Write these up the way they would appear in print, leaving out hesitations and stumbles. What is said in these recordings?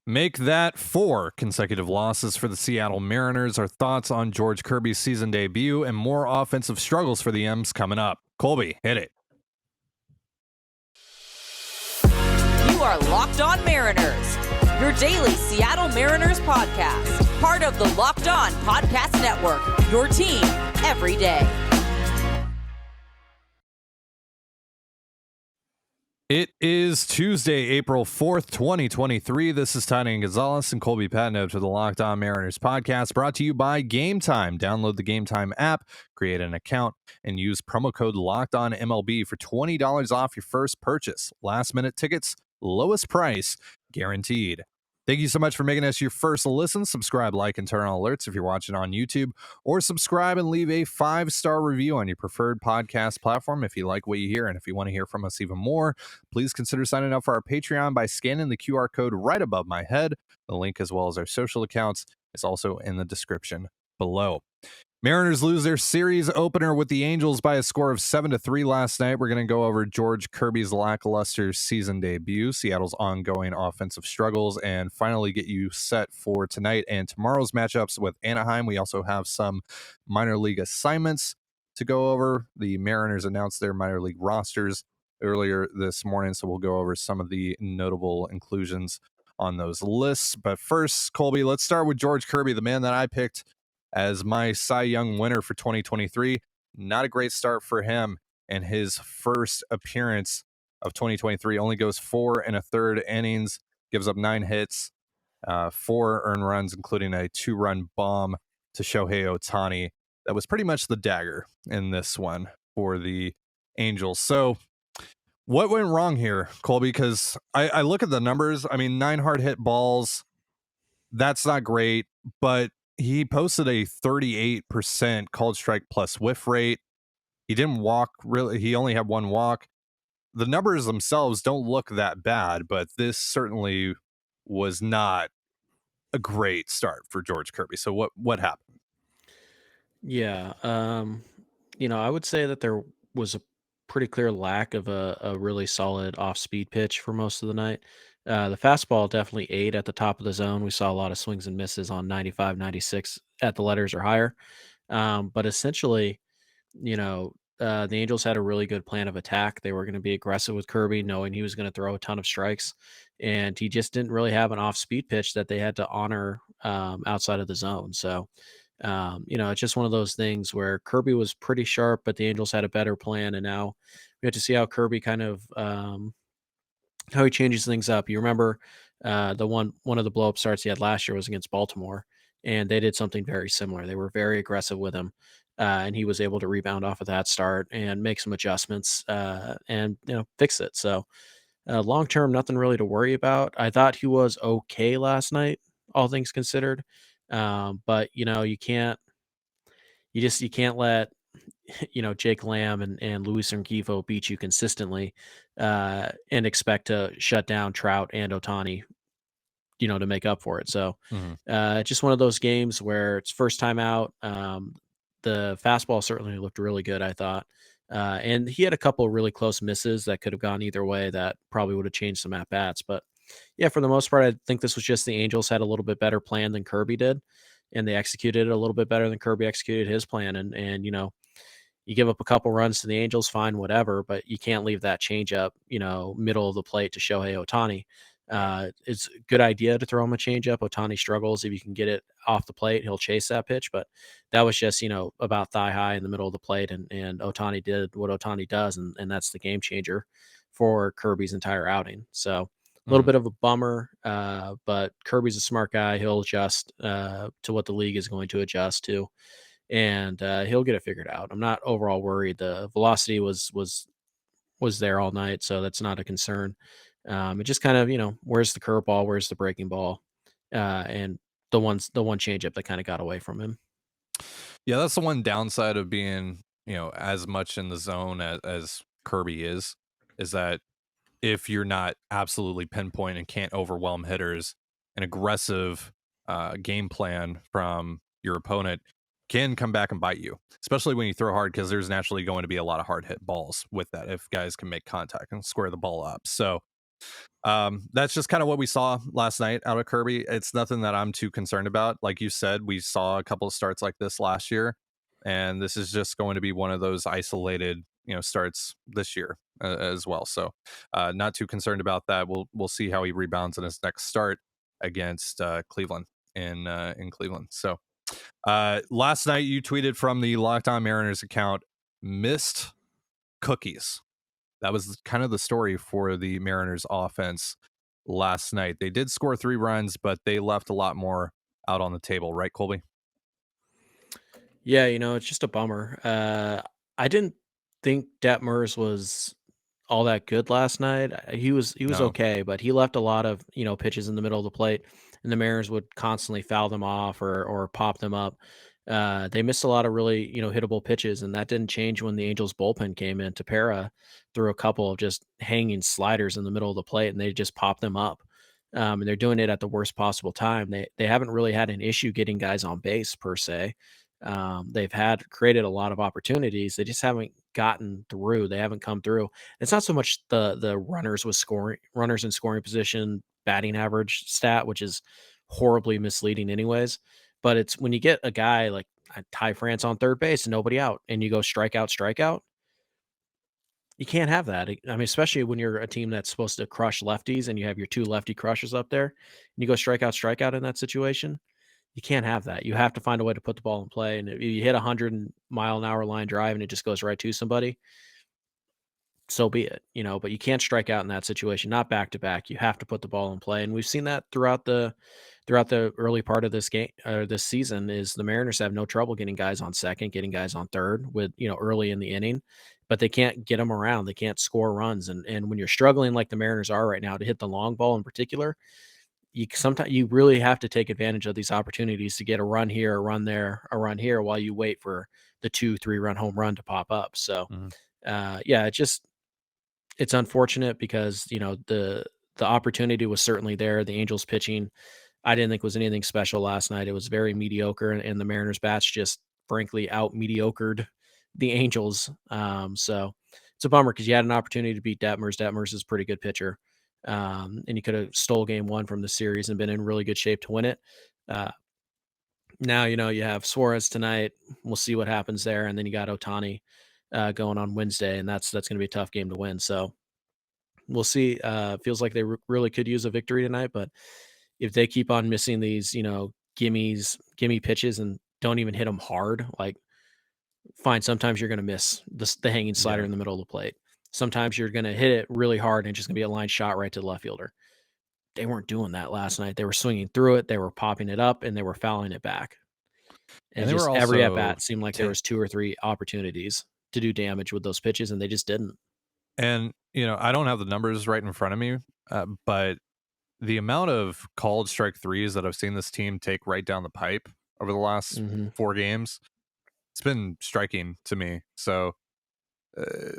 Make that 4 consecutive losses for the Seattle Mariners. Our thoughts on George Kirby's season debut and more offensive struggles for the M's coming up. Colby, hit it. You are Locked On Mariners, your daily Seattle Mariners podcast. Part of the Locked On Podcast Network, your team every day. It is Tuesday, April 4th, 2023. This is Tiny Gonzalez and Colby Patno to the Locked On Mariners podcast, brought to you by Game Time. Download the Game Time app, create an account, and use promo code Locked On MLB for $20 off your first purchase. Last minute tickets, lowest price, guaranteed. Thank you so much for making us your first listen. Subscribe, like, and turn on alerts if you're watching on YouTube, or subscribe and leave a 5-star review on your preferred podcast platform if you like what you hear. And if you want to hear from us even more, please consider signing up for our Patreon by scanning the QR code right above my head. The link, as well as our social accounts, is also in the description below. Mariners lose their series opener with the Angels by a score of 7-3 last night. We're going to go over George Kirby's lackluster season debut, Seattle's ongoing offensive struggles, and finally get you set for tonight and tomorrow's matchups with Anaheim. We also have some minor league assignments to go over. The Mariners announced their minor league rosters earlier this morning, so we'll go over some of the notable inclusions on those lists. But first, Colby, let's start with George Kirby, the man that I picked as my Cy Young winner for 2023. Not a great start for him, and his first appearance of 2023 only goes 4 1/3 innings, gives up 9 hits, 4 earned runs, including a 2-run bomb to Shohei Ohtani. That was pretty much the dagger in this one for the Angels. So what went wrong here, Colby? Because I look at the numbers. I mean, 9 hard hit balls, that's not great, but he posted a 38% called strike plus whiff rate. He didn't walk, really. He only had 1 walk. The numbers themselves don't look that bad, but this certainly was not a great start for George Kirby. So what happened? Yeah, I would say that there was a pretty clear lack of a really solid off-speed pitch for most of the night. The fastball definitely ate at the top of the zone. We saw a lot of swings and misses on 95, 96 at the letters or higher. But essentially, the Angels had a really good plan of attack. They were going to be aggressive with Kirby, knowing he was going to throw a ton of strikes, and he just didn't really have an off-speed pitch that they had to honor outside of the zone. So, it's just one of those things where Kirby was pretty sharp, but the Angels had a better plan, and now we have to see how Kirby kind of how he changes things up. You remember the one of the blow up starts he had last year was against Baltimore, and they did something very similar. They were very aggressive with him, and he was able to rebound off of that start and make some adjustments and fix it. So long term, nothing really to worry about. I thought he was okay last night, all things considered, but you can't let Jake Lamb and Luis Rengifo beat you consistently and expect to shut down Trout and Ohtani, to make up for it. So just one of those games where it's first time out. The fastball certainly looked really good, I thought. And he had a couple of really close misses that could have gone either way that probably would have changed some at-bats. But yeah, for the most part, I think this was just the Angels had a little bit better plan than Kirby did, and they executed it a little bit better than Kirby executed his plan. And you give up a couple runs to the Angels, fine, whatever, but you can't leave that changeup, middle of the plate to Shohei Ohtani. It's a good idea to throw him a changeup. Ohtani struggles. If you can get it off the plate, he'll chase that pitch. But that was just, about thigh high in the middle of the plate. And Ohtani did what Ohtani does. And that's the game changer for Kirby's entire outing. So a little bit of a bummer, but Kirby's a smart guy. He'll adjust to what the league is going to adjust to. And he'll get it figured out. I'm not overall worried. The velocity was there all night, so that's not a concern. It just kind of, where's the curveball, where's the breaking ball, and the one changeup that kind of got away from him. Yeah, that's the one downside of being, as much in the zone as Kirby is that if you're not absolutely pinpoint and can't overwhelm hitters, an aggressive game plan from your opponent can come back and bite you, especially when you throw hard, because there's naturally going to be a lot of hard hit balls with that if guys can make contact and square the ball up. So That's just kind of what we saw last night out of Kirby. It's nothing that I'm too concerned about. Like you said, we saw a couple of starts like this last year, and this is just going to be one of those isolated, starts this year as well. So, not too concerned about that. We'll see how he rebounds in his next start against Cleveland in Cleveland. So, last night you tweeted from the Locked On Mariners account, missed cookies. That was kind of the story for the Mariners offense last night. They did score 3 runs, but they left a lot more out on the table, right, Colby? Yeah, it's just a bummer. I didn't think Detmers was all that good last night. He was No. okay, but he left a lot of, pitches in the middle of the plate, and the Mariners would constantly foul them off or pop them up. They missed a lot of really, hittable pitches, and that didn't change when the Angels bullpen came in. Tapera threw a couple of just hanging sliders in the middle of the plate, and they just popped them up. And they're doing it at the worst possible time. They haven't really had an issue getting guys on base per se. They've had created a lot of opportunities. They just haven't gotten through. They haven't come through. It's not so much the runners in scoring position, batting average stat, which is horribly misleading anyways. But it's when you get a guy like Ty France on third base and nobody out, and you go strikeout. You can't have that. I mean, especially when you're a team that's supposed to crush lefties and you have your 2 lefty crushers up there, and you go strikeout in that situation. You can't have that. You have to find a way to put the ball in play. And if you hit a 100-mile-an-hour line drive and it just goes right to somebody, so be it. But you can't strike out in that situation. Not back to back. You have to put the ball in play, and we've seen that throughout the early part of this game or this season. Is the Mariners have no trouble getting guys on second, getting guys on third with early in the inning, but they can't get them around. They can't score runs, and when you're struggling like the Mariners are right now to hit the long ball in particular, sometimes you really have to take advantage of these opportunities to get a run here, a run there, a run here while you wait for the 2-3 run home run to pop up. So, Mhm. yeah, it's unfortunate because the opportunity was certainly there. The Angels pitching, I didn't think was anything special last night. It was very mediocre, and the Mariners bats just frankly out mediocred the Angels. So it's a bummer because you had an opportunity to beat Detmers. Detmers is a pretty good pitcher. And you could have stole game 1 from the series and been in really good shape to win it. Uh, Now, you have Suarez tonight. We'll see what happens there. And then you got Otani going on Wednesday, and that's going to be a tough game to win. So we'll see. Feels like they really could use a victory tonight, but if they keep on missing these, gimme pitches and don't even hit them hard, like fine, sometimes you're going to miss the hanging slider Yeah. in the middle of the plate. Sometimes you're going to hit it really hard and it's just going to be a line shot right to the left fielder. They weren't doing that last night. They were swinging through it, they were popping it up, and they were fouling it back. And And they were just every at also bat seemed like there was 2 or 3 opportunities to do damage with those pitches, and they just didn't. and I don't have the numbers right in front of me, but the amount of called strike threes that I've seen this team take right down the pipe over the last Mhm. 4 games, it's been striking to me. So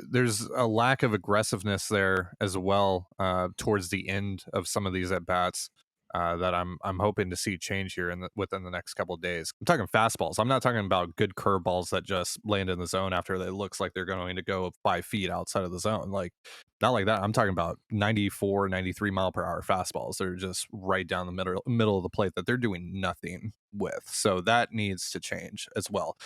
there's a lack of aggressiveness there as well towards the end of some of these at bats that I'm hoping to see change here within the next couple of days. I'm talking fastballs. I'm not talking about good curveballs that just land in the zone after it looks like they're going to go 5 feet outside of the zone. Like not like that. I'm talking about 94, 93 mile per hour fastballs. They're just right down the middle of the plate that they're doing nothing with. So that needs to change as well.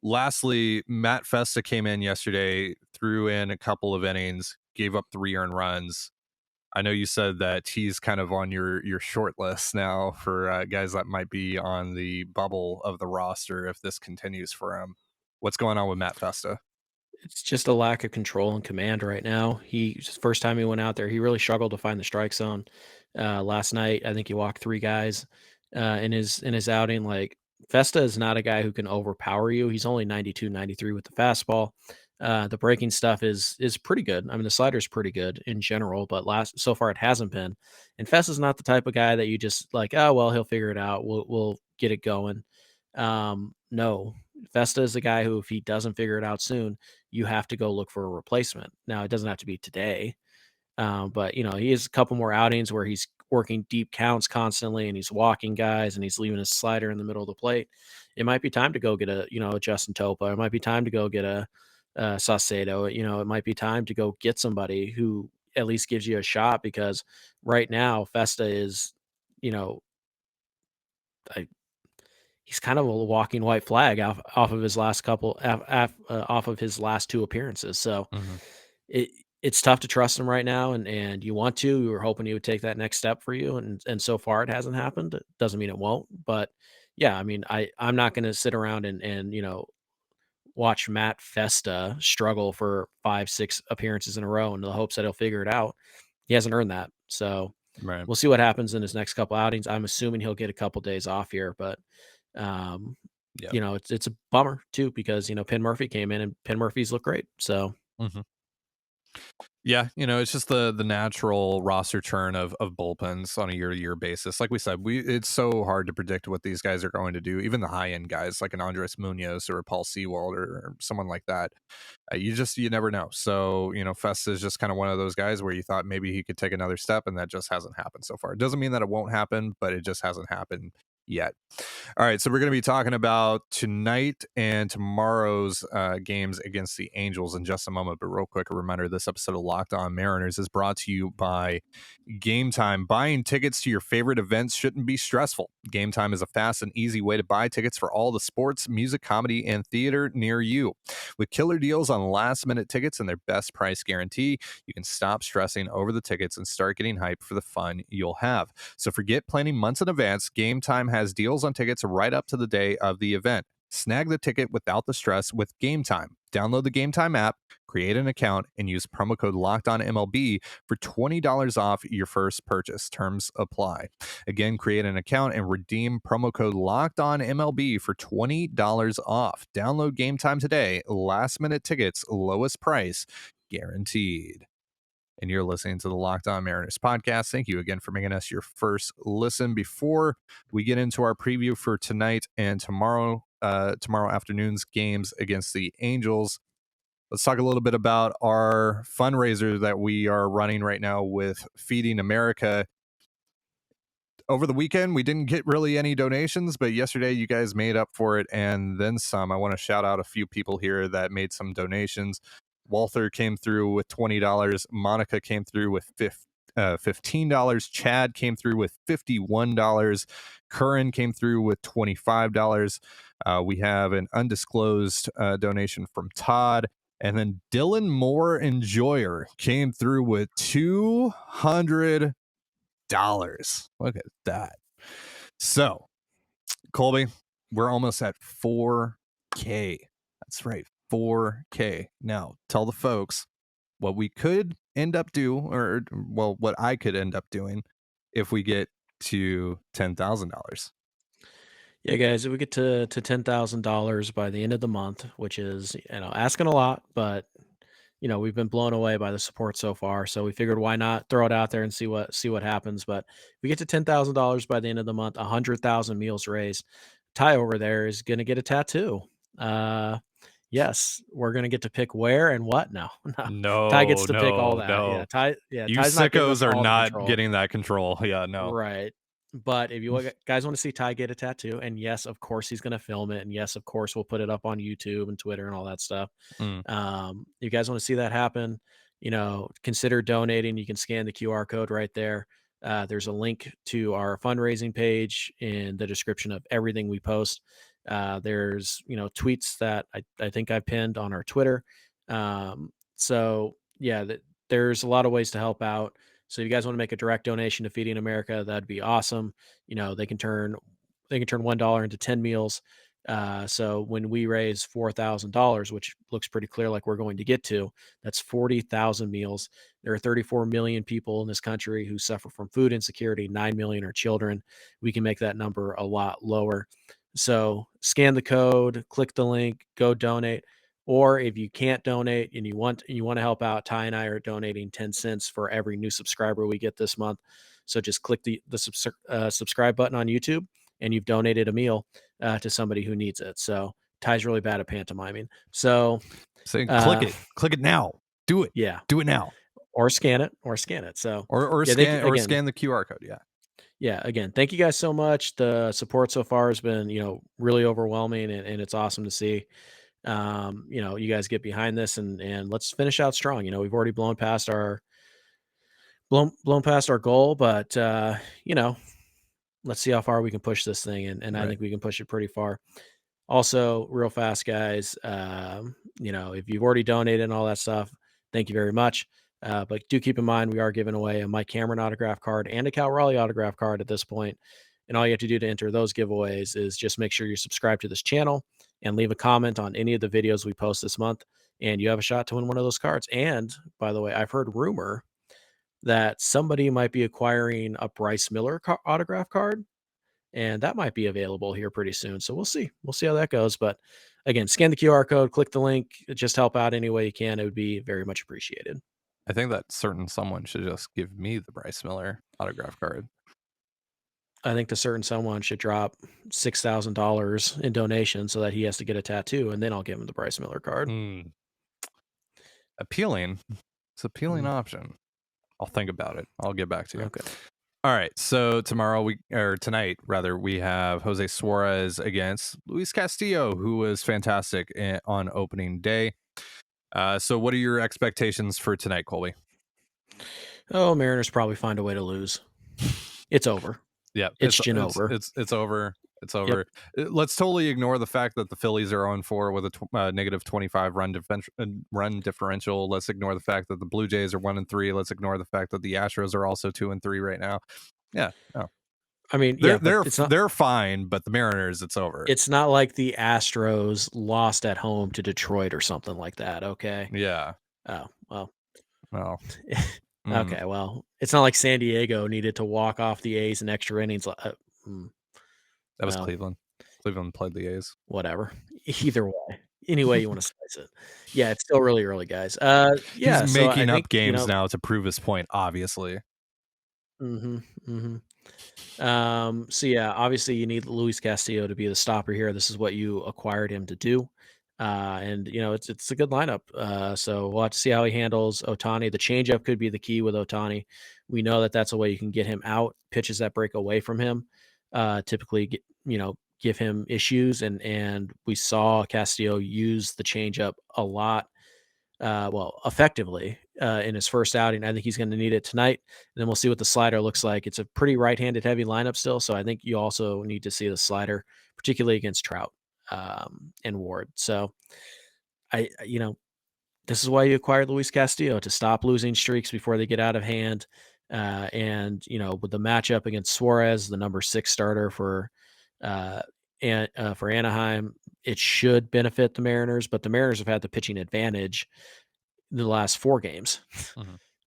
Lastly, Matt Festa came in yesterday, threw in a couple of innings, gave up 3 earned runs. I know you said that he's kind of on your short list now for guys that might be on the bubble of the roster if this continues for him. What's going on with Matt Festa? It's just a lack of control and command right now. First time he went out there, he really struggled to find the strike zone. Last night, I think he walked 3 guys in his outing. Like Festa is not a guy who can overpower you. He's only 92, 93 with the fastball. The breaking stuff is pretty good. I mean, the slider's pretty good in general, but so far it hasn't been. And Festa's not the type of guy that you just like, oh well, he'll figure it out. We'll get it going. No, Festa is the guy who, if he doesn't figure it out soon, you have to go look for a replacement. Now, it doesn't have to be today, but he has a couple more outings where he's working deep counts constantly, and he's walking guys, and he's leaving his slider in the middle of the plate. It might be time to go get a Justin Topa. It might be time to go get a Saucedo. It might be time to go get somebody who at least gives you a shot, because right now Festa is, you know, he's kind of a walking white flag off of his last couple off of his last 2 appearances. So Mhm. it's tough to trust him right now, and you want to. You were hoping he would take that next step for you, and so far it hasn't happened. It doesn't mean it won't, but yeah, I mean, I'm not going to sit around and watch Matt Festa struggle for 5, 6 appearances in a row in the hopes that he'll figure it out. He hasn't earned that. So Right. we'll see what happens in his next couple outings. I'm assuming he'll get a couple days off here, but um, Yeah. it's a bummer too, because Penn Murphy came in and Penn Murphy's look great. So Mhm. Yeah, it's just the natural roster churn of bullpens on a year-to-year basis. Like we said, it's so hard to predict what these guys are going to do. Even the high-end guys like an Andres Munoz or a Paul Sewald or someone like that. You never know. So, Fest is just kind of one of those guys where you thought maybe he could take another step, and that just hasn't happened so far. It doesn't mean that it won't happen, but it just hasn't happened yet. All right, so we're going to be talking about tonight and tomorrow's games against the Angels in just a moment. But real quick, a reminder: this episode of Locked On Mariners is brought to you by Game Time. Buying tickets to your favorite events shouldn't be stressful. Game Time is a fast and easy way to buy tickets for all the sports, music, comedy, and theater near you. With killer deals on last-minute tickets and their best price guarantee, you can stop stressing over the tickets and start getting hyped for the fun you'll have. So forget planning months in advance. Game Time has deals on tickets right up to the day of the event. Snag the ticket without the stress with Game Time. Download the Game Time app, create an account, and use promo code LOCKEDONMLB for $20 off your first purchase. Terms apply. Again, create an account and redeem promo code LOCKEDONMLB for $20 off. Download Game Time today. Last minute tickets, lowest price, guaranteed. And you're listening to the Locked On Mariners podcast. Thank you again for making us your first listen. Before we get into our preview for tonight and tomorrow afternoon's games against the Angels, let's talk a little bit about our fundraiser that we are running right now with Feeding America. Over the weekend, we didn't get really any donations, but yesterday you guys made up for it and then some. I want to shout out a few people here that made some donations. Walther came through with $20. Monica came through with $15. Chad came through with $51. Curran came through with $25. We have an undisclosed donation from Todd. And then Dylan Moore Enjoyer came through with $200. Look at that. So, Colby, we're almost at 4K. That's right, 4K. Now, tell the folks what we could end up what I could end up doing if we get to $10,000. yeah, guys, if we get to $10,000 by the end of the month, which is asking a lot, but we've been blown away by the support so far. So we figured, why not throw it out there and see what happens. But if we get to $10,000 by the end of the month, 100,000 meals raised. Ty over there is going to get a tattoo. Yes, we're going to get to pick where and what. No, no. Ty gets to pick all that. No. Yeah, You Ty's not giving us sickos are all the not control. getting that control. Yeah, no. Right. But if you guys want to see Ty get a tattoo, and yes, of course he's going to film it, and yes, of course we'll put it up on YouTube and Twitter and all that stuff. If you guys want to see that happen, consider donating. You can scan the QR code right there. There's a link to our fundraising page in the description of everything we post. There's tweets that I think I pinned on our Twitter. So yeah, there's a lot of ways to help out. So if you guys want to make a direct donation to Feeding America, that'd be awesome. They can turn $1 into 10 meals. So when we raise $4,000, which looks pretty clear like we're going to get to, that's 40,000 meals. There are 34 million people in this country who suffer from food insecurity. 9 million are children. We can make that number a lot lower. So scan the code, click the link, go donate. Or if you can't donate and you want to help out, Ty and I are donating 10 cents for every new subscriber we get this month. So just click the subscribe button on YouTube, and you've donated a meal to somebody who needs it. So Ty's really bad at pantomiming. So click it now. Do it. Yeah. Do it now. Or scan it. So scan the QR code. Yeah. Yeah. Again, thank you guys so much. The support so far has been, really overwhelming, and it's awesome to see. You guys get behind this, and let's finish out strong. We've already blown past our blown past our goal, but let's see how far we can push this thing, and I Right. think we can push it pretty far. Also, real fast, guys, if you've already donated and all that stuff, thank you very much. But do keep in mind, we are giving away a Mike Cameron autograph card and a Cal Raleigh autograph card at this point. And all you have to do to enter those giveaways is just make sure you're subscribed to this channel and leave a comment on any of the videos we post this month. And you have a shot to win one of those cards. And by the way, I've heard rumor that somebody might be acquiring a Bryce Miller autograph card, and that might be available here pretty soon. So we'll see. We'll see how that goes. But again, scan the QR code, click the link, just help out any way you can. It would be very much appreciated. I think that certain someone should just give me the Bryce Miller autograph card. I think the certain someone should drop $6,000 in donation so that he has to get a tattoo, and then I'll give him the Bryce Miller card. Appealing. It's an appealing option. I'll think about it. I'll get back to you. Okay. All right. So tonight, we have Jose Suarez against Luis Castillo, who was fantastic on opening day. So what are your expectations for tonight, Colby? Oh, Mariners probably find a way to lose. It's over. Yeah, it's over. It's over. It's over. Yep. Let's totally ignore the fact that the Phillies are 0-4 with a negative 25 run differential. Let's ignore the fact that the Blue Jays are 1-3. Let's ignore the fact that the Astros are also 2-3 right now. Yeah, no. I mean, they're fine, but the Mariners, it's over. It's not like the Astros lost at home to Detroit or something like that. Okay. Yeah. Oh well. Well. Okay. Well, it's not like San Diego needed to walk off the A's in extra innings. That was Cleveland. Cleveland played the A's. Whatever. Either way. Any way you want to slice it. Yeah, it's still really early, guys. Yeah. He's making up games now to prove his point, obviously. So yeah, obviously you need Luis Castillo to be the stopper here. This is what you acquired him to do. And it's a good lineup. So we'll have to see how he handles Ohtani. The changeup could be the key with Ohtani. We know that that's a way you can get him out. Pitches that break away from him typically give him issues, and we saw Castillo use the changeup a lot. Effectively in his first outing. I think he's going to need it tonight. And then we'll see what the slider looks like. It's a pretty right-handed heavy lineup still. So I think you also need to see the slider, particularly against Trout and Ward. So this is why you acquired Luis Castillo, to stop losing streaks before they get out of hand. And with the matchup against Suarez, the number 6 starter for Anaheim, it should benefit the Mariners, but the Mariners have had the pitching advantage in the last 4 games.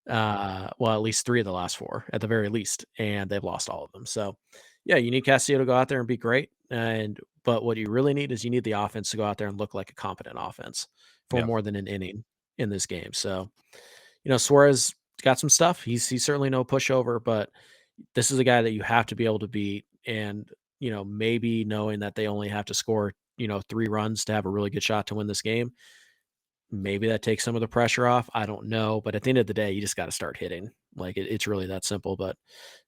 At least 3 of the last 4 at the very least, and they've lost all of them. So yeah, you need Castillo to go out there and be great. But what you really need is you need the offense to go out there and look like a competent offense for more than an inning in this game. So, Suarez got some stuff. He's certainly no pushover, but this is a guy that you have to be able to beat. And, maybe knowing that they only have to score, 3 runs to have a really good shot to win this game, maybe that takes some of the pressure off. I don't know. But at the end of the day, you just got to start hitting. Like it's really that simple. But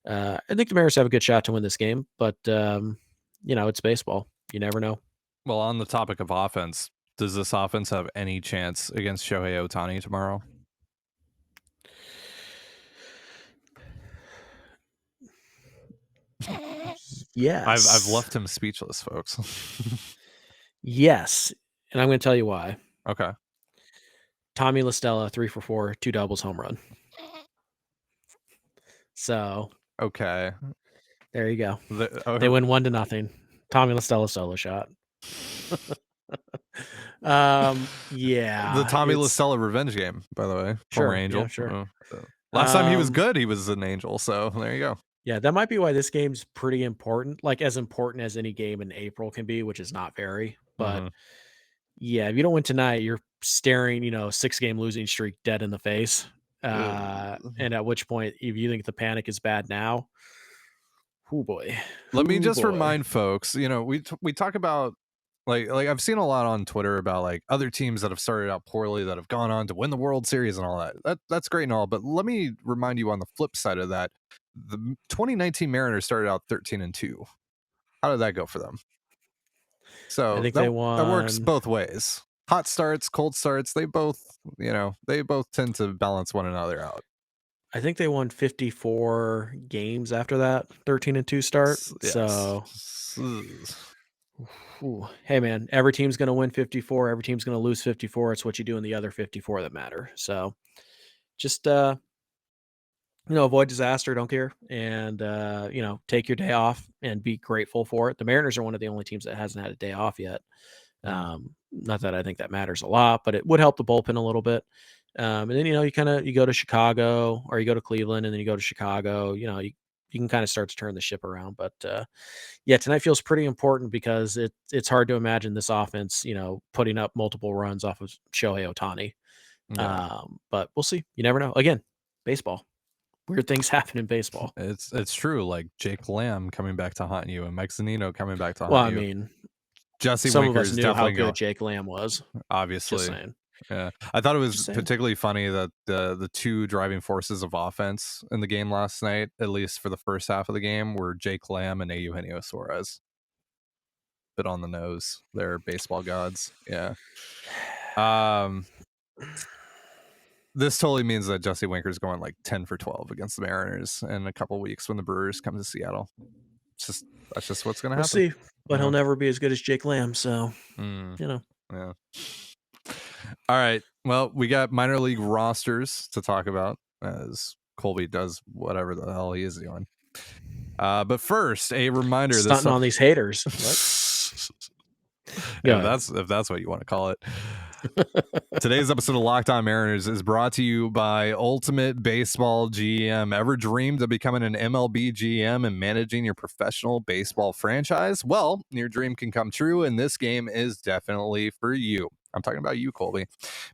I think the Mariners have a good shot to win this game. But, it's baseball. You never know. Well, on the topic of offense, does this offense have any chance against Shohei Ohtani tomorrow? Yes. I've left him speechless, folks. Yes. And I'm going to tell you why. Okay. Tommy La Stella, 3 for 4, 2 doubles, home run. So. Okay. There you go. They win 1-0. Tommy La Stella solo shot. Yeah. The Tommy La Stella revenge game, by the way. Former Angel. Yeah, sure. Last time he was good, he was an Angel. So there you go. Yeah, that might be why this game's pretty important. Like as important as any game in April can be, which is not very. But yeah, if you don't win tonight, you're staring, 6-game losing streak dead in the face. And at which point, if you think the panic is bad now, oh boy. Let me just remind folks, we talk about like I've seen a lot on Twitter about like other teams that have started out poorly that have gone on to win the World Series and all that. That's great and all, but let me remind you on the flip side of that, the 2019 Mariners started out 13-2. How did that go for them? So I think they won. That works both ways. Hot starts, cold starts, they both tend to balance one another out. I think they won 54 games after that 13-2 start. So, hey man, every team's going to win 54. Every team's going to lose 54. It's what you do in the other 54 that matter. So, just avoid disaster. Don't care, and take your day off and be grateful for it. The Mariners are one of the only teams that hasn't had a day off yet. Not that I think that matters a lot, but it would help the bullpen a little bit. And then you go to Chicago or you go to Cleveland and then you go to Chicago. You can kind of start to turn the ship around. But yeah, tonight feels pretty important because it's hard to imagine this offense, putting up multiple runs off of Shohei Ohtani. Yeah. But we'll see. You never know. Again, baseball. Weird things happen in baseball. It's true. Like Jake Lamb coming back to haunt you and Mike Zunino coming back to Well, haunt I you. mean, Jesse some of Winker us is knew how definitely good going. Jake Lamb was. Obviously, Just saying. Yeah, I thought it was Just saying. particularly funny that the two driving forces of offense in the game last night, at least for the first half of the game, were Jake Lamb and Eugenio Suarez. Bit on the nose, they're baseball gods. Yeah. This totally means that Jesse Winker's going like 10 for 12 against the Mariners in a couple weeks when the Brewers come to Seattle. That's just what's going to happen. We'll see, but he'll never be as good as Jake Lamb. So, Yeah. All right. Well, we got minor league rosters to talk about as Colby does whatever the hell he is doing. But first, a reminder: stunting on these haters. if that's what you want to call it. Today's episode of Locked On Mariners is brought to you by Ultimate Baseball GM. Ever dreamed of becoming an MLB GM and managing your professional baseball franchise? Well, your dream can come true, and this game is definitely for you. I'm talking about you, Colby.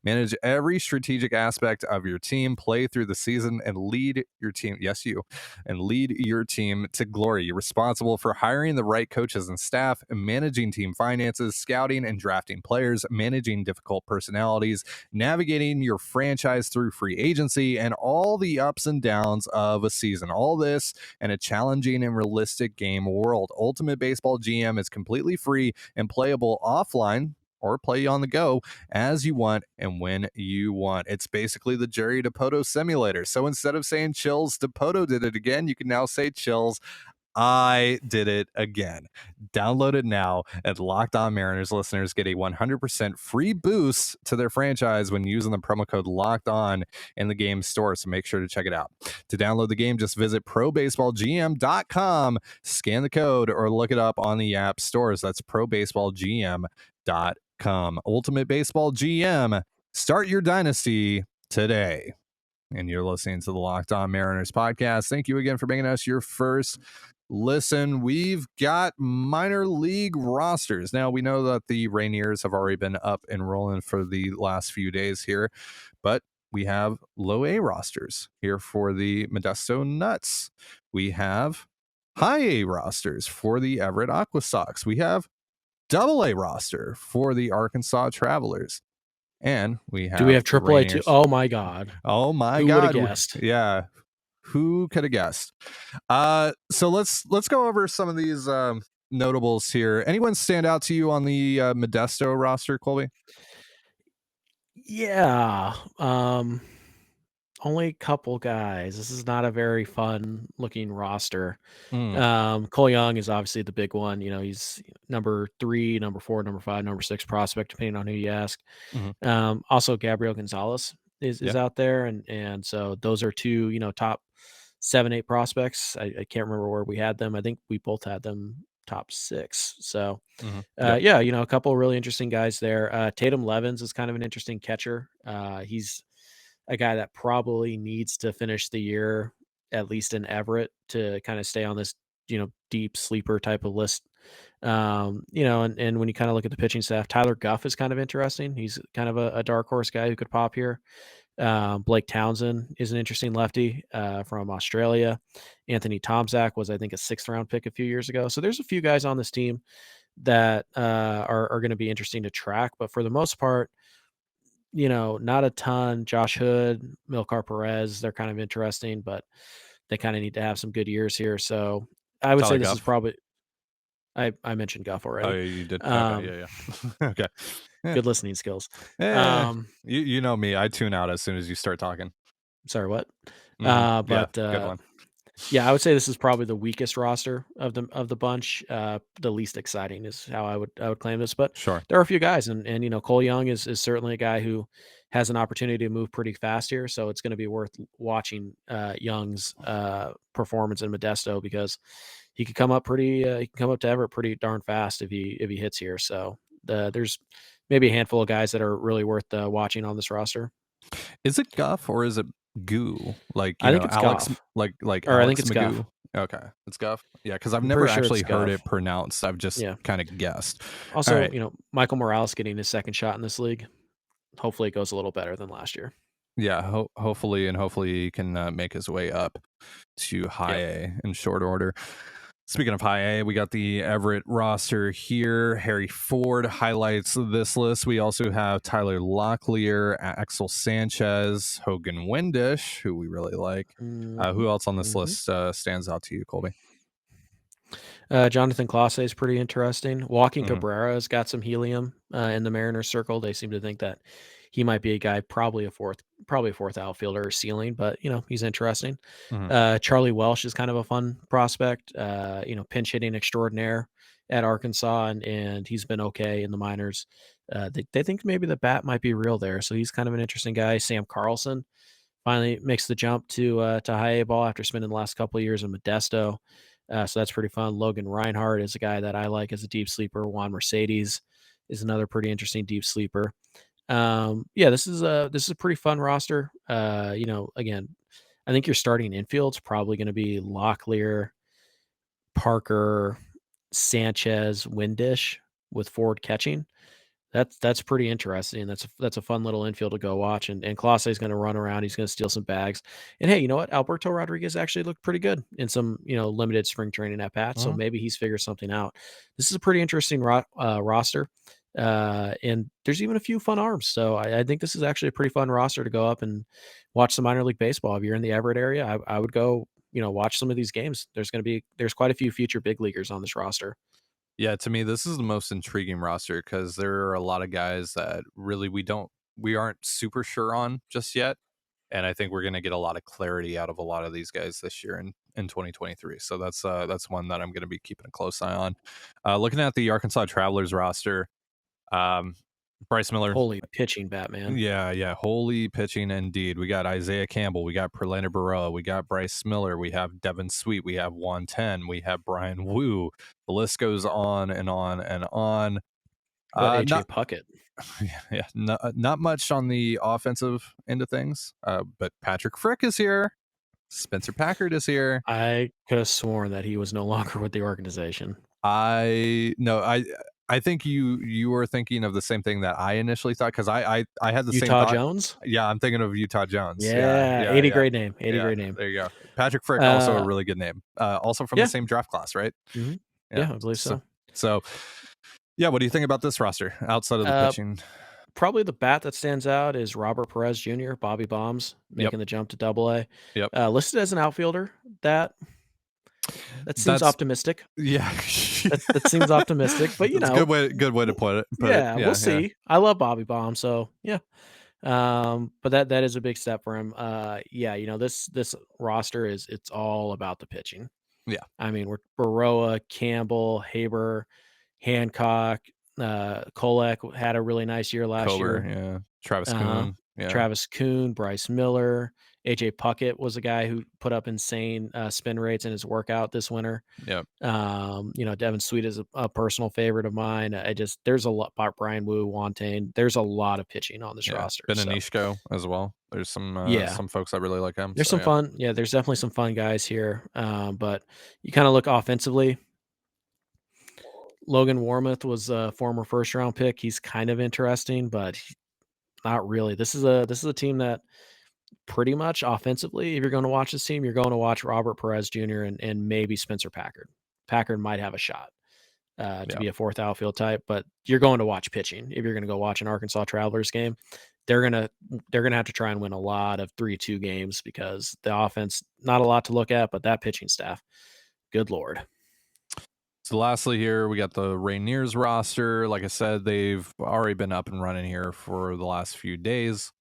Manage every strategic aspect of your team, play through the season, and lead your team. Yes, you. And lead your team to glory. You're responsible for hiring the right coaches and staff, managing team finances, scouting and drafting players, managing difficult personalities, navigating your franchise through free agency, and all the ups and downs of a season. All this in a challenging and realistic game world. Ultimate Baseball GM is completely free and playable offline or play on the go as you want and when you want. It's basically the Jerry DePoto simulator. So instead of saying chills, DePoto did it again. You can now say chills. I did it again. Download it now, and Locked On Mariners listeners get a 100% free boost to their franchise when using the promo code Locked On in the game store. So make sure to check it out. To download the game, just visit probaseballgm.com, scan the code, or look it up on the app stores. That's probaseballgm.com. Ultimate Baseball GM. Start your dynasty today. And you're listening to the Locked On Mariners podcast. Thank you again for making us your first listen. We've got minor league rosters. Now, we know that the Rainiers have already been up and rolling for the last few days here, but we have low A rosters here for the Modesto Nuts. We have high A rosters for the Everett Aqua Sox. We have double A roster for the Arkansas Travelers. And we have. Do we have triple A too? Oh my God. Oh my Who God. would have guessed? Yeah. Who could have guessed? So let's go over some of these notables here. Anyone stand out to you on the Modesto roster, Colby? Yeah. Only a couple guys. This is not a very fun looking roster. Cole Young is obviously the big one. He's number 3, number 4, number 5, number 6 prospect, depending on who you ask. Also Gabriel Gonzalez is out there. And so those are two, top 7, 8 prospects. I can't remember where we had them. I think we both had them top 6. So yeah, a couple of really interesting guys there. Tatum Levins is kind of an interesting catcher. He's a guy that probably needs to finish the year at least in Everett to kind of stay on this, deep sleeper type of list. And when you kind of look at the pitching staff, Tyler Guff is kind of interesting. He's kind of a dark horse guy who could pop here. Blake Townsend is an interesting lefty from Australia. Anthony Tomczak was, I think, a 6th round pick a few years ago. So there's a few guys on this team that are going to be interesting to track. But for the most part, not a ton. Josh Hood, Milcar Perez, they're kind of interesting, but they kind of need to have some good years here. So I would say this is probably. I mentioned Guff already. Oh, yeah, you did. Okay, yeah. Okay. Yeah. Good listening skills. You know me. I tune out as soon as you start talking. Sorry, what? But good one. yeah, I would say this is probably the weakest roster of the bunch. The least exciting is how I would claim this. But Sure. there are a few guys, and Cole Young is certainly a guy who has an opportunity to move pretty fast here. So it's going to be worth watching Young's performance in Modesto because he could come up he can come up to Everett pretty darn fast if he hits here. So there's maybe a handful of guys that are really worth watching on this roster. Is it Guff or is it Goo? Like, I think it's Alex, Goff, like or I think Alex it's Goff. Magoo. Okay, it's Guff. Yeah, because I've I'm never pretty sure actually it's heard Goff. it pronounced. I've just Yeah. kind of guessed. All Also, right. Michael Morales getting his second shot in this league. Hopefully, it goes a little better than last year. Yeah, hopefully he can make his way up to high A in short order. Speaking of high A, we got the Everett roster here. Harry Ford highlights this list. We also have Tyler Locklear, Axel Sanchez, Hogan Windish, who we really like. Who else on this list stands out to you, Colby? Jonathan Clase is pretty interesting. Joaquin Mhm. Cabrera has got some helium in the Mariners circle. They seem to think that he might be a guy, probably a fourth outfielder ceiling, but he's interesting. Mhm. Charlie Welsh is kind of a fun prospect. Pinch hitting extraordinaire at Arkansas, and he's been okay in the minors. They think maybe the bat might be real there, so he's kind of an interesting guy. Sam Carlson finally makes the jump to high A ball after spending the last couple of years in Modesto. So that's pretty fun. Logan Reinhardt is a guy that I like as a deep sleeper. Juan Mercedes is another pretty interesting deep sleeper. This is a pretty fun roster. Again, I think your starting infield's probably going to be Locklear, Parker, Sanchez, Windish with Ford catching. That's pretty interesting. That's a fun little infield to go watch. And Clase is going to run around. He's going to steal some bags. And hey, you know what? Alberto Rodriguez actually looked pretty good in some limited spring training at bats. So maybe he's figured something out. This is a pretty interesting roster. And there's even a few fun arms. So I think this is actually a pretty fun roster to go up and watch some minor league baseball. If you're in the Everett area, I would go watch some of these games. There's quite a few future big leaguers on this roster. Yeah, to me, this is the most intriguing roster because there are a lot of guys that really we aren't super sure on just yet. And I think we're going to get a lot of clarity out of a lot of these guys this year in 2023. So that's one that I'm going to be keeping a close eye on. Looking at the Arkansas Travelers roster, Bryce Miller. Holy pitching, Batman. Yeah. Holy pitching indeed. We got Isaiah Campbell. We got Perlena Barroa. We got Bryce Miller. We have Devin Sweet. We have Juan Ten. We have Brian Wu. The list goes on and on and on. What AJ Puckett? Yeah, not much on the offensive end of things. But Patrick Frick is here. Spencer Packard is here. I could have sworn that he was no longer with the organization. I think you were thinking of the same thing that I initially thought because I had the same Utah thought. Jones? Yeah, I'm thinking of Utah Jones. Yeah, 80 great name. 80 great name. There you go. Patrick Frick, also a really good name. Also from the same draft class, right? Mm-hmm. Yeah, I believe so. So, yeah, what do you think about this roster outside of the pitching? Probably the bat that stands out is Robert Perez Jr., Bobby Bombs, making the jump to Double-A. Yep. Listed as an outfielder. That seems optimistic. Yeah. that seems optimistic, but good way to put it. We'll see. I love Bobby Bomb, so yeah. But that is a big step for him. This roster it's all about the pitching. Yeah. I mean, we're Baroa, Campbell, Haber, Hancock, Kolek had a really nice year last year. Yeah. Travis Kuhn. Yeah. Travis Kuhn, Bryce Miller, AJ Puckett was a guy who put up insane spin rates in his workout this winter. Yep. Devin Sweet is a personal favorite of mine. There's a lot. Brian Wu, Wantane. There's a lot of pitching on this roster. Benanishko as well. There's some folks that really like him. There's some fun. Yeah, there's definitely some fun guys here. But you kind of look offensively. Logan Warmoth was a former first round pick. He's kind of interesting, but not really. This is a team that pretty much offensively, if you're going to watch this team, you're going to watch Robert Perez Jr. and maybe Spencer Packard. Packard might have a shot to be a fourth outfield type, but you're going to watch pitching. If you're going to go watch an Arkansas Travelers game, they're gonna have to try and win a lot of 3-2 games because the offense, not a lot to look at, but that pitching staff, good Lord. So lastly here, we got the Rainiers roster. Like I said, they've already been up and running here for the last few days.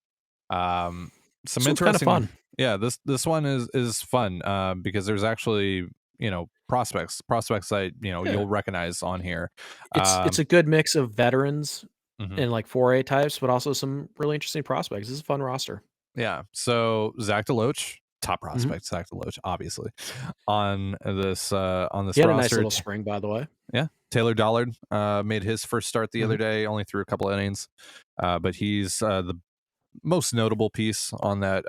some This one's kind of interesting. fun. Yeah, this one is fun because there's actually prospects that Yeah. you'll recognize on here. It's a good mix of veterans Mhm. and like 4A types, but also some really interesting prospects. This is a fun roster. Yeah. So Zach DeLoach, top Mhm. prospect, Zach DeLoach, obviously on this He had a nice roster. little spring, by the way. Yeah, Taylor Dollard made his first start the other day, only threw a couple of innings, but he's the most notable piece on that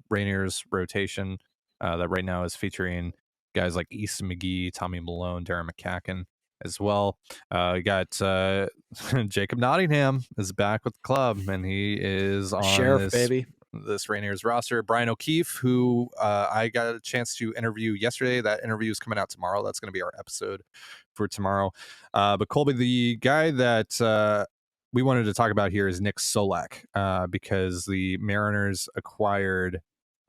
Rainier's rotation that right now is featuring guys like Easton McGee, Tommy Malone, Darren McCacken as well. We got Jacob Nottingham is back with the club, and he is on Sheriff, baby. this Rainier's roster. Brian O'Keefe, who I got a chance to interview yesterday. That interview is coming out tomorrow. That's going to be our episode for tomorrow. But Colby, the guy that we wanted to talk about here is Nick Solak because the Mariners acquired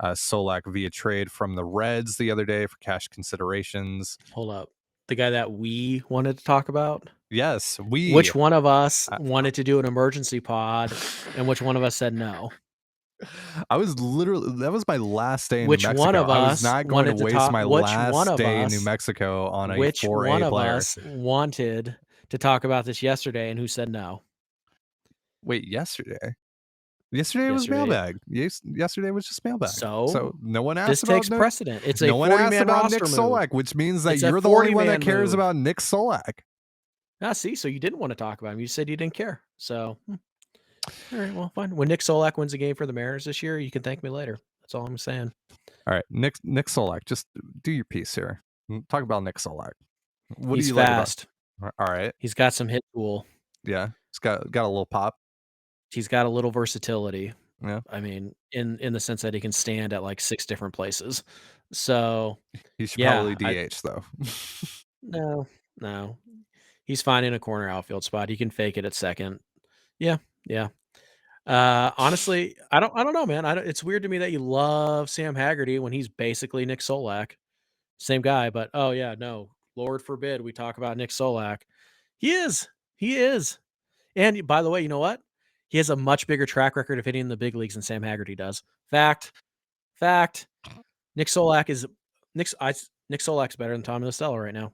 Solak via trade from the Reds the other day for cash considerations. Hold up. The guy that we wanted to talk about? Yes, Which one of us wanted to do an emergency pod and which one of us said no? I was literally, that was my last day in Which New Mexico. one of I was us not going to wanted to waste talk? my Which last one of day in New us? Mexico on a Which 4A one of player. us wanted to talk about this yesterday, and who said no? Wait, yesterday? Yesterday was mailbag. Yesterday was just mailbag. So no one asked This about takes precedent. It's a no one asked 40-man about roster Nick move. Solak, which means that It's a you're the only one that 40-man cares move. about Nick Solak. Ah, see, so you didn't want to talk about him. You said you didn't care. So, all right, well, fine. When Nick Solak wins a game for the Mariners this year, you can thank me later. That's all I'm saying. All right, Nick Solak, just do your piece here. Talk about Nick Solak. What He's do you fast. like about? All right, He's got some hit tool. yeah, he's got a little pop. He's got a little versatility. Yeah, I mean, in the sense that he can stand at like 6 different places. So, he should yeah, probably DH though. no. He's fine in a corner outfield spot. He can fake it at second. Yeah. Honestly, I don't know, man. It's weird to me that you love Sam Haggerty when he's basically Nick Solak. Same guy, but oh yeah, no. Lord forbid we talk about Nick Solak. He is. And by the way, you know what? He has a much bigger track record of hitting in the big leagues than Sam Haggerty does. Fact. Nick Solak's better than Tommy La Stella right now.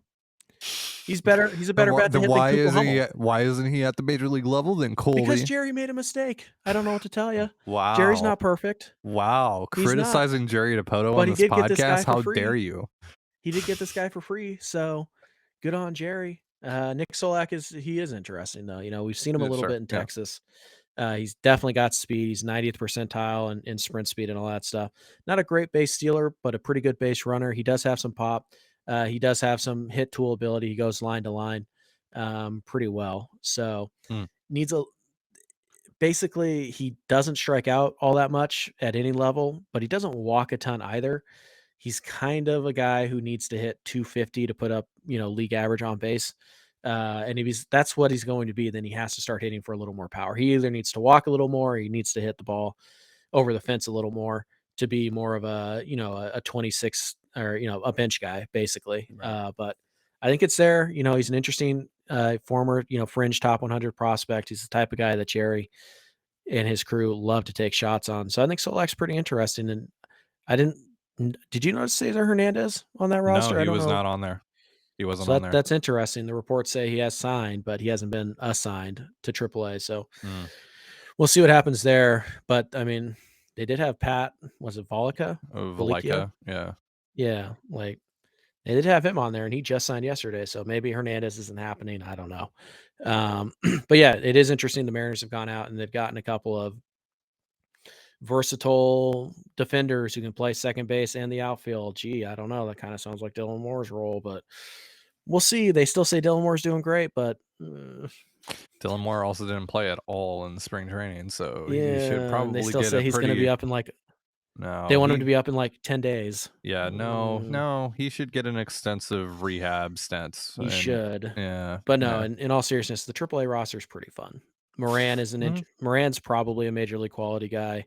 He's better. He's a better bet to hit than Cooper Hummel. Why isn't he at the major league level then, Colby? Because Jerry made a mistake. I don't know what to tell you. Wow. Jerry's not perfect. Wow. He's criticizing Jerry Dipoto But on he this did get this guy podcast. for How free. dare you? He did get this guy for free, so good on Jerry. Nick Solak is interesting though. You know, we've seen him a little bit in Texas. He's definitely got speed. He's 90th percentile in sprint speed and all that stuff. Not a great base stealer, but a pretty good base runner. He does have some pop. He does have some hit tool ability. He goes line to line pretty well. So basically he doesn't strike out all that much at any level, but he doesn't walk a ton either. He's kind of a guy who needs to hit 250 to put up, league average on base. And if that's what he's going to be, then he has to start hitting for a little more power. He either needs to walk a little more, or he needs to hit the ball over the fence a little more to be more of a 26 or, a bench guy basically. Right. But I think it's there. He's an interesting former, fringe top 100 prospect. He's the type of guy that Jerry and his crew love to take shots on. So I think Solak's pretty interesting. And did you notice Cesar Hernandez on that roster? No, I don't know. Not on there. He wasn't on there. That's interesting. The reports say he has signed, but he hasn't been assigned to AAA. So we'll see what happens there. But I mean, they did have Pat. Was it Volica? Volica, yeah. Yeah, like they did have him on there, and he just signed yesterday. So maybe Hernandez isn't happening. I don't know. But yeah, it is interesting. The Mariners have gone out and they've gotten a couple of versatile defenders who can play second base and the outfield. Gee, I don't know. That kind of sounds like Dylan Moore's role, but we'll see. They still say Dylan Moore's doing great, but Dylan Moore also didn't play at all in spring training, so he should they probably still get say he's going to be up in like no. They want him to be up in like 10 days. Yeah, no, he should get an extensive rehab stint. He should. Yeah, but no. In all seriousness, the AAA roster is pretty fun. Moran is Moran's probably a major league quality guy.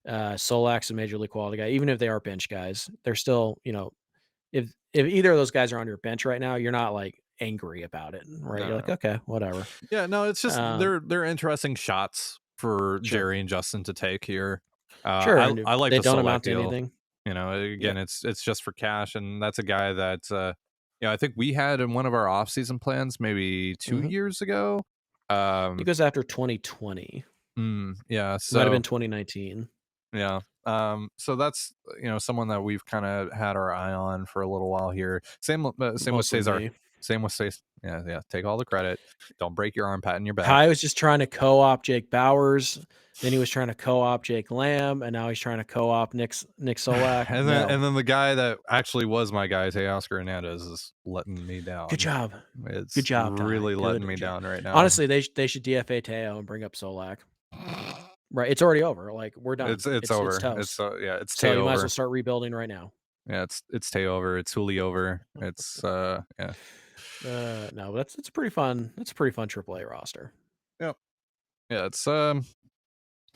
Solak's a major league quality guy. Even if they are bench guys, they're still, if either of those guys are on your bench right now, you're not like angry about it, right? You're like, okay, whatever. Yeah, no, it's just they're interesting shots for Jerry and Justin to take here. Sure, I and I like they the don't Solak amount to deal. anything. You know, Yep. again, it's just for cash, and that's a guy that I think we had in one of our off-season plans maybe 2 Mhm. years ago. It goes after 2020. Yeah, Might have so been 2019. yeah. So that's someone that we've kind of had our eye on for a little while here. Same with Mostly Cesar. me. Same with Cesar. Yeah. Take all the credit. Don't break your arm patting your back. Ty was just trying to co-op Jake Bowers. Then he was trying to co-op Jake Lamb, and now he's trying to co-op Nick Solak. And No. then the guy that actually was my guy, Oscar Hernandez, is letting me down. Good job. It's Good job, Ty. really letting Good me job. down right now. Honestly, they should DFA Teo and bring up Solak. Right, it's already over. Like, we're done. It's It's over. toast. It's So you might as over. well start rebuilding right now. Yeah, it's Tay over. It's Hooli over. It's yeah. No, that's it's pretty fun. It's a pretty fun AAA roster. Yep. Yeah, it's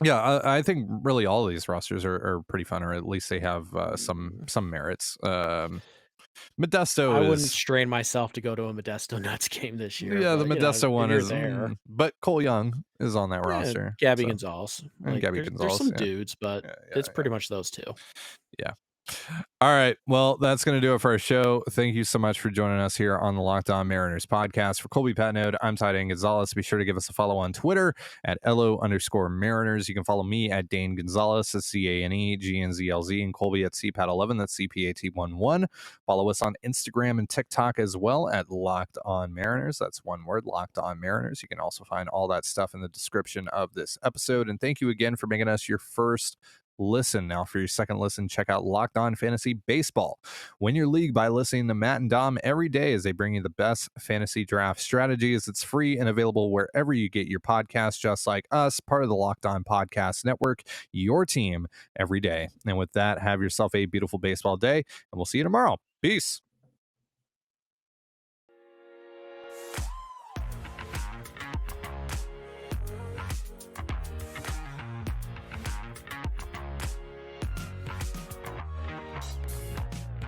yeah, I think really all of these rosters are pretty fun, or at least they have some merits. Modesto I is wouldn't strain myself to go to a Modesto Nuts game this year. yeah, the but, Modesto if one you're is there, but Cole Young is on that yeah, roster. Gabby so- Gonzalez. and Like, Gabby there's Gonzalez, some yeah. dudes, but it's pretty much those two. Yeah. All right. Well, that's going to do it for our show. Thank you so much for joining us here on the Locked On Mariners podcast. For Colby Patnode, I'm Trident Gonzalez. Be sure to give us a follow on Twitter at LO_Mariners. You can follow me at Dane Gonzalez, that's CANEGNZLZ, and Colby at CPAT11, that's CPAT11. Follow us on Instagram and TikTok as well at Locked On Mariners. That's one word, Locked On Mariners. You can also find all that stuff in the description of this episode. And thank you again for making us your first listen. Now, for your second listen, check out Locked On Fantasy Baseball. Win your league by listening to Matt and Dom every day as they bring you the best fantasy draft strategies. It's free and available wherever you get your podcasts, just like us, part of the Locked On Podcast Network, your team every day. And with that, have yourself a beautiful baseball day, and we'll see you tomorrow. Peace.